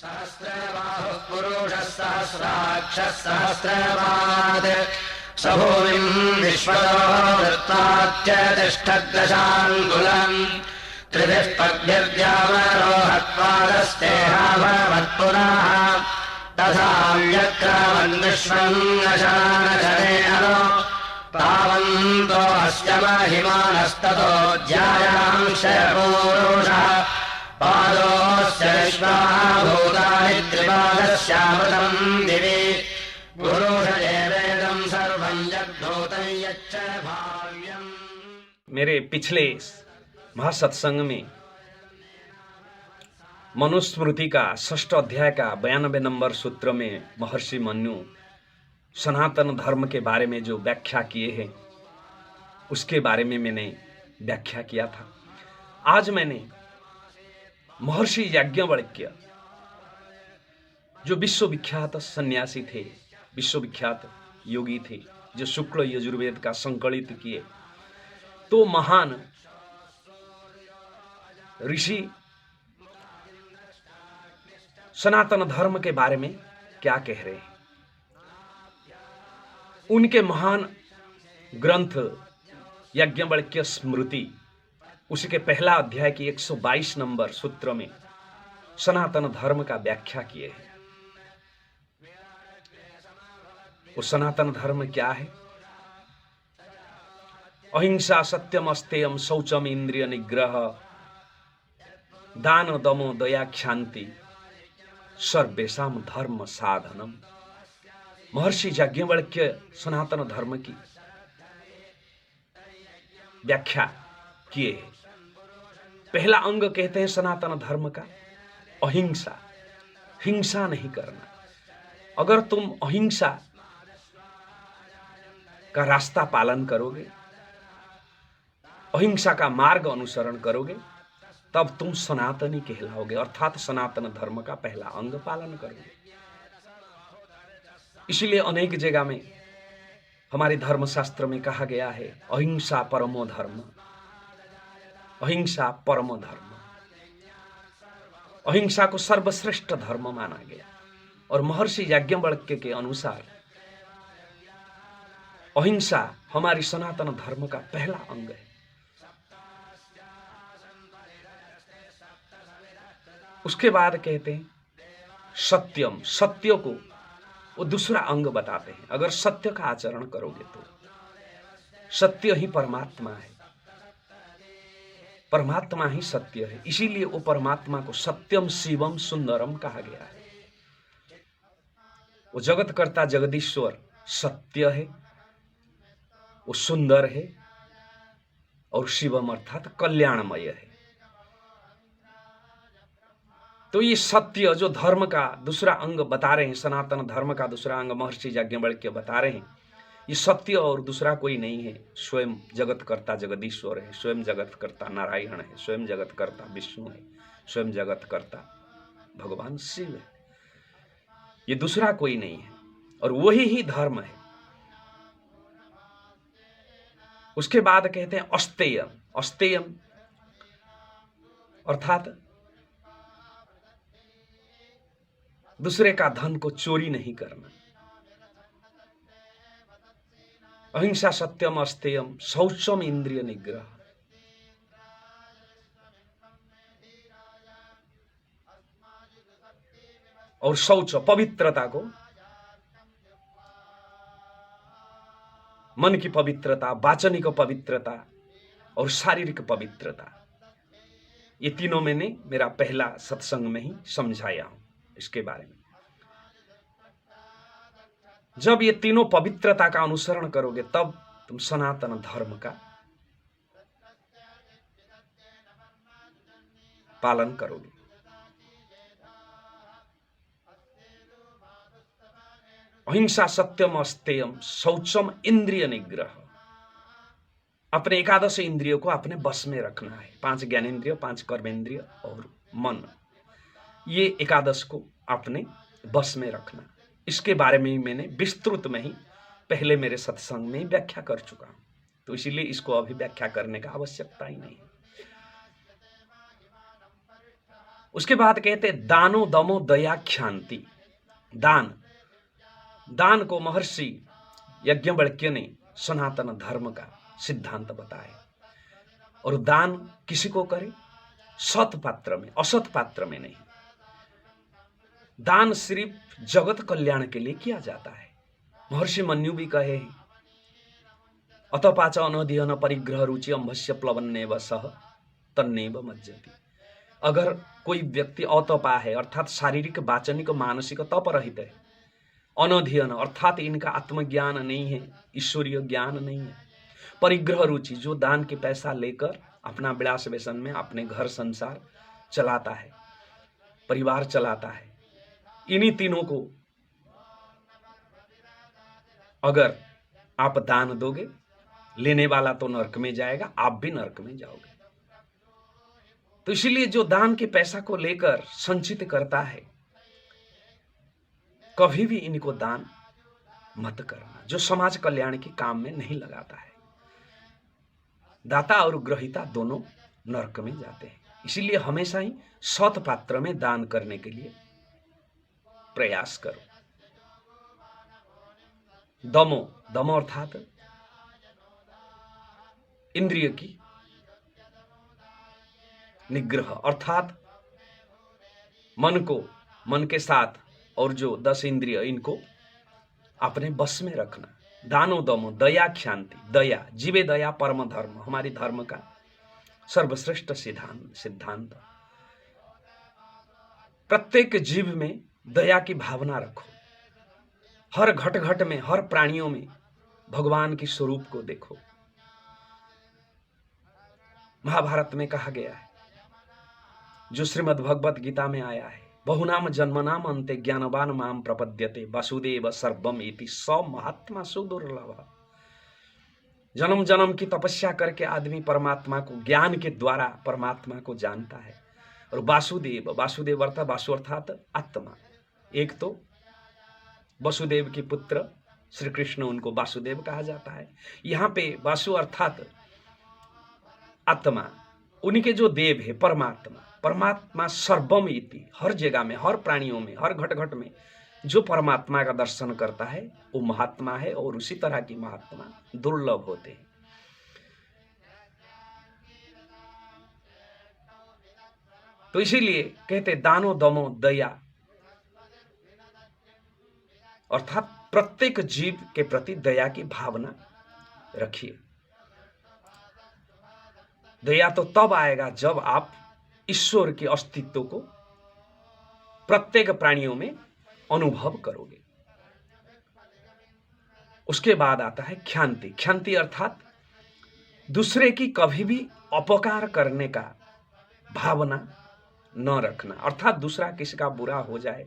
सहस्रबाहुः पुरुषः सहस्राक्षः सहस्रपात् स भूमिम् विश्वतो वृत्ताच्च तिष्ठद्दशाङ्गुलम् त्रिभिः पद्भिर्व्यामरोहत्पादस्तेहाभवत्पुनः तथा व्यक्रमन् विश्वम् नशानशने अनो तावन्तो अस्य महिमानस्ततो ज्यायांश पूरुषः पादोऽस्य विश्वाभूतानि त्रिपादस्यामृतम् दिवि पुरुष एवेदम् सर्वम् यद्भूतं यच्च भाव्यम्। मेरे पिछले महासत्संग में मनुस्मृति का 6 अध्याय का 92 नंबर सूत्र में महर्षि मनु सनातन धर्म के बारे में जो व्याख्या किए हैं उसके बारे में मैंने व्याख्या किया था। आज मैंने महर्षि याज्ञवल्क्य जो विश्वविख्यात सन्यासी थे, विश्वविख्यात योगी थे, जो शुक्ल यजुर्वेद का संकलित किए, तो महान ऋषि सनातन धर्म के बारे में क्या कह रहे हैं। उनके महान ग्रंथ याज्ञवल्क्य स्मृति उसके पहला अध्याय की 122 नंबर सूत्र में सनातन धर्म का व्याख्या किए हैं। वो सनातन धर्म क्या है? अहिंसा सत्यम अस्तेयम शौचम इंद्रिय निग्रह दान दमो दया क्षांति सर्वेषाम धर्म साधनम। महर्षि याज्ञवल्क्य सनातन धर्म की व्याख्या किए हैं। पहला अंग कहते हैं सनातन धर्म का अहिंसा, हिंसा नहीं करना। अगर तुम अहिंसा का रास्ता पालन करोगे, अहिंसा का मार्ग अनुसरण करोगे, तब तुम सनातनी कहलाओगे, अर्थात सनातन धर्म का पहला अंग पालन करोगे। इसीलिए अनेक जगह में हमारे धर्मशास्त्र में कहा गया है अहिंसा परमो धर्म, अहिंसा परम धर्म। अहिंसा को सर्वश्रेष्ठ धर्म माना गया और महर्षि याज्ञवल्क्य के अनुसार अहिंसा हमारी सनातन धर्म का पहला अंग है। उसके बाद कहते हैं सत्यम, सत्य को वो दूसरा अंग बताते हैं। अगर सत्य का आचरण करोगे तो सत्य ही परमात्मा है, परमात्मा ही सत्य है। इसीलिए वो परमात्मा को सत्यम शिवम सुंदरम कहा गया है। वो जगत कर्ता जगदीश्वर सत्य है, वो सुंदर है और शिवम अर्थात कल्याणमय है। तो ये सत्य जो धर्म का दूसरा अंग बता रहे हैं, सनातन धर्म का दूसरा अंग महर्षि याज्ञवल्क्य बता रहे हैं, ये सत्य और दूसरा कोई नहीं है, स्वयं जगत कर्ता जगदीश्वर है, स्वयं जगत कर्ता नारायण है, स्वयं जगत कर्ता विष्णु है, स्वयं जगत कर्ता भगवान शिव है। ये दूसरा कोई नहीं है और वही ही धर्म है। उसके बाद कहते हैं अस्तेयम, अस्तेयम अर्थात दूसरे का धन को चोरी नहीं करना। अहिंसा सत्यम अस्तेयम शौचम इंद्रिय निग्रह। और शौच पवित्रता को, मन की पवित्रता, वाचनिक पवित्रता और शारीरिक पवित्रता, ये तीनों मैंने मेरा पहला सत्संग में ही समझाया हूं इसके बारे में। जब ये तीनों पवित्रता का अनुसरण करोगे तब तुम सनातन धर्म का पालन करोगे। अहिंसा सत्यम अस्तेयम शौचम इंद्रिय निग्रह। अपने एकादश इंद्रियों को अपने बस में रखना है। 5 ज्ञानेंद्रिय, 5 कर्मेंद्रिय और मन, ये एकादश को अपने बस में रखना। इसके बारे में मैंने विस्तृत में ही पहले मेरे सत्संग में व्याख्या कर चुका हूं, तो इसीलिए इसको अभी व्याख्या करने का आवश्यकता ही नहीं है। उसके बाद कहते दानो दमो दया ख्यान्ति। दान, दान को महर्षि याज्ञवल्क्य ने सनातन धर्म का सिद्धांत बताया। और दान किसी को करे, सत पात्र में, असत पात्र में नहीं। दान सिर्फ जगत कल्याण के लिए किया जाता है। महर्षि मन्यु भी कहे हैं, अतपाच अनधियन परिग्रह रुचि अम्भस्य प्लवन्नेव सह तन्नेव मज्जति। अगर कोई व्यक्ति अतपा है अर्थात शारीरिक, वाचनिक, मानसिक तप रहित है, अनधियन अर्थात इनका आत्मज्ञान नहीं है, ईश्वरीय ज्ञान नहीं है, परिग्रह रुचि जो दान के पैसा लेकर अपना विलास व्यसन में अपने घर संसार चलाता है, परिवार चलाता है, इन्हीं तीनों को अगर आप दान दोगे, लेने वाला तो नरक में जाएगा, आप भी नरक में जाओगे। तो इसीलिए जो दान के पैसा को लेकर संचित करता है, कभी भी इनको दान मत करना, जो समाज कल्याण के काम में नहीं लगाता है। दाता और ग्रहिता दोनों नरक में जाते हैं। इसीलिए हमेशा ही सत पात्र में दान करने के लिए प्रयास करो। दमो, दमो अर्थात इंद्रिय की निग्रह, अर्थात मन को, मन के साथ और जो 10 इंद्रिय, इनको अपने बस में रखना। दानो दमो दया ख्यान्ति। दया, जीवे दया परम धर्म, हमारी धर्म का सर्वश्रेष्ठ सिद्धांत। प्रत्येक जीव में दया की भावना रखो। हर घट घट में, हर प्राणियों में भगवान की स्वरूप को देखो। महाभारत में कहा गया है, जो श्रीमद् भगवत गीता में आया है, बहुनाम जन्मनाम अन्ते ज्ञानवान माम प्रपद्यते वासुदेव सर्वम इति स महात्मा सुदुर्लभ। जन्म जन्म की तपस्या करके आदमी परमात्मा को, ज्ञान के द्वारा परमात्मा को जानता है। और वासुदेव, वासुदेव अर्थात वासु अर्थात आत्मा। एक तो वसुदेव के पुत्र श्री कृष्ण, उनको वासुदेव कहा जाता है। यहाँ पे वासु अर्थात आत्मा, उनके जो देव है परमात्मा। परमात्मा सर्वम इति, हर जगह में, हर प्राणियों में, हर घट घट में जो परमात्मा का दर्शन करता है वो महात्मा है। और उसी तरह की महात्मा दुर्लभ होते हैं। तो इसीलिए कहते दानो दमो दया, अर्थात प्रत्येक जीव के प्रति दया की भावना रखिए। दया तो तब आएगा जब आप ईश्वर के अस्तित्व को प्रत्येक प्राणियों में अनुभव करोगे। उसके बाद आता है ख्यान्ति। ख्यान्ति अर्थात दूसरे की कभी भी अपकार करने का भावना न रखना, अर्थात दूसरा किसी का बुरा हो जाए,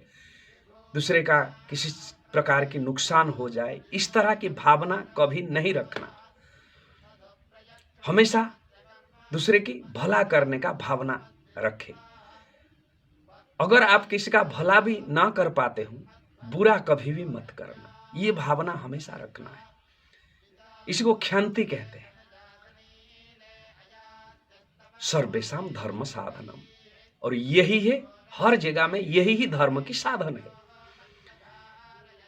दूसरे का किसी प्रकार की नुकसान हो जाए, इस तरह की भावना कभी नहीं रखना। हमेशा दूसरे की भला करने का भावना रखें। अगर आप किसी का भला भी ना कर पाते हो, बुरा कभी भी मत करना, ये भावना हमेशा रखना है। इसी को ख्यान्ति कहते हैं। सर्वेषां धर्म साधनम, और यही है हर जगह में, यही ही धर्म की साधन है।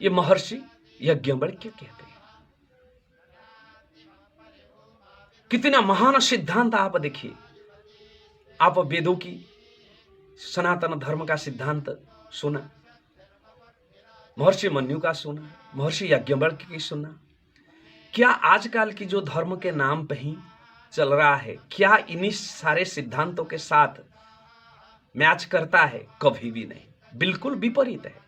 ये महर्षि याज्ञवल्क्य कहते हैं। कितना महान सिद्धांत आप देखिए। आप वेदों की, सनातन धर्म का सिद्धांत सुना, महर्षि मन्यु का सुना, महर्षि याज्ञवल्क्य की सुना। क्या आजकल की जो धर्म के नाम पे ही चल रहा है, क्या इन्हीं सारे सिद्धांतों के साथ मैच करता है? कभी भी नहीं, बिल्कुल विपरीत है।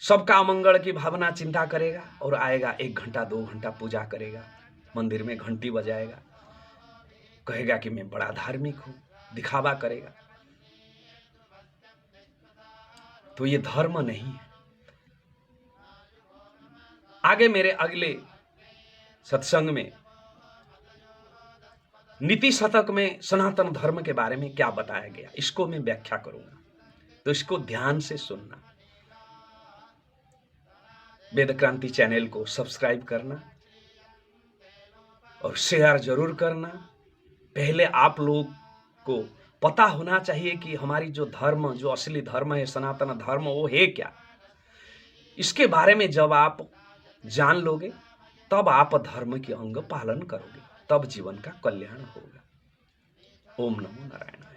सबका अमंगल की भावना चिंता करेगा और आएगा 1 घंटा 2 घंटा पूजा करेगा, मंदिर में घंटी बजाएगा, कहेगा कि मैं बड़ा धार्मिक हूं, दिखावा करेगा। तो ये धर्म नहीं है। आगे मेरे अगले सत्संग में नीति शतक में सनातन धर्म के बारे में क्या बताया गया, इसको मैं व्याख्या करूंगा, तो इसको ध्यान से सुनना। वेद क्रांति चैनल को सब्सक्राइब करना और शेयर जरूर करना। पहले आप लोग को पता होना चाहिए कि हमारी जो धर्म, जो असली धर्म है, सनातन धर्म, वो है क्या। इसके बारे में जब आप जान लोगे तब आप धर्म के अंग पालन करोगे, तब जीवन का कल्याण होगा। ओम नमो नारायण।